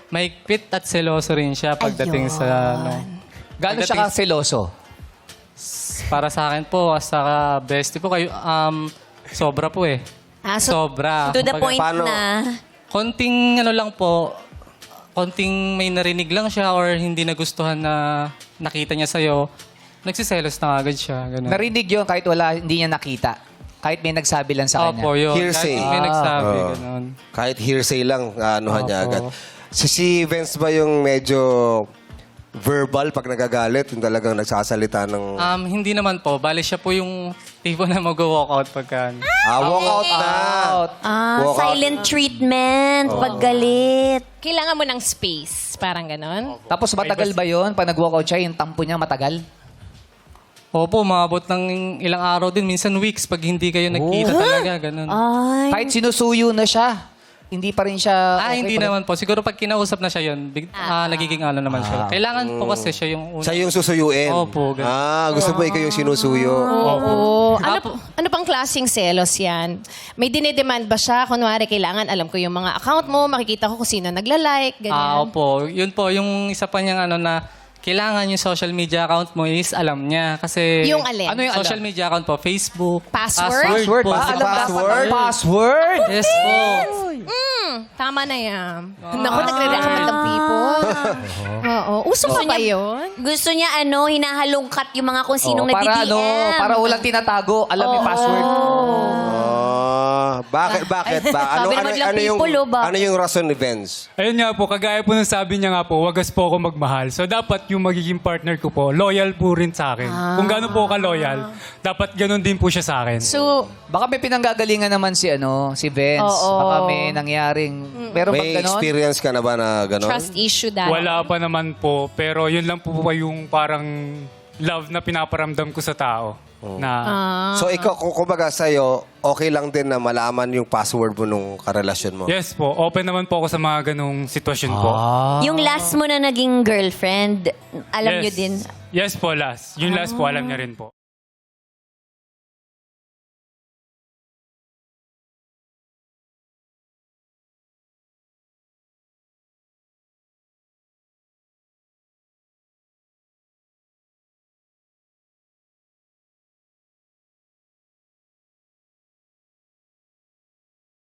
mahigpit at seloso rin siya pagdating sa ano. Gaano siya ka-seloso? Para sa akin po, as a bestie po kayo, sobra po eh. Sobra. To the Kumbaga, point paano? na... konting ano lang po, konting may narinig lang siya or hindi nagustuhan na nakita niya sa'yo, nagsiselos na agad siya. Ganun. Narinig yun kahit hindi niya nakita. Kahit may nagsabi lang sa kanya. Opo, yun. Hearsay. Kahit may nagsabi, Oo. ganun. Kahit hearsay lang, anuhan niya Opo. agad. Si Vince ba yung medyo verbal pag nagagalit? Yung talagang nagsasalita ng... Hindi naman po. Bali siya po yung tipo na mag-walkout pagka... walkout na! Walkout. silent treatment, pag galit. Kailangan mo ng space. Parang ganon. Tapos matagal ba yun? Pag nag-walkout siya, yung tampo niya matagal? Opo, maabot ng ilang araw din. Minsan weeks pag hindi kayo nagkita talaga. Ganun. Ay, Kahit sinusuyo na siya, hindi pa rin siya... Hindi naman po. Siguro pag kinausap na siya yun, nagiging ano naman siya. Kailangan po kasi siya yung una. Siya yung susuyuin. Opo, ganun. gusto mo ikaw yung sinusuyo. Oo. Ano pang klaseng selos yan? May dinedemand ba siya? Kunwari, kailangan alam ko yung mga account mo, makikita ko kung sino nagla-like, ganyan. Opo. Yun po, yung isa pa niyang ano na kailangan yung social media account mo is alam niya. Kasi... Yung alin? Ano yung social media account po, Facebook. Password? Password po. ba? Alam ba? Password? Password? Yes po. Tama na yan. Naku, nagre-recommend ng people. Oo. Uso pa ba yun? gusto niya hinahalungkat yung mga kung sinong para nagdi-DM. para walang tinatago. Alam yung password. Bakit ba? Sabi naman lang people, ba? Ano yung rason ni Vince? Ayun nga po, kagaya po ng sabi niya nga po, wagas po ako magmahal. So dapat yung magiging partner ko po, loyal po rin sa akin. Kung gano'n po ka-loyal, dapat gano'n din po siya sa akin. So, Baka may pinanggagalingan naman si Vince. Oo. Baka may nangyaring... Pero pag May gano'n, experience ka na ba na gano'n? trust issue dahil. Wala pa naman po, pero yun lang po yung parang love na pinaparamdam ko sa tao. Na, So ikaw, kung kumbaga sa'yo, okay lang din na malaman yung password mo nung karelasyon mo? yes po, open naman po ako sa mga ganong sitwasyon po. Yung last mo na naging girlfriend, alam Yes. niyo din. Yes po, last. Yung last po, alam niya rin po.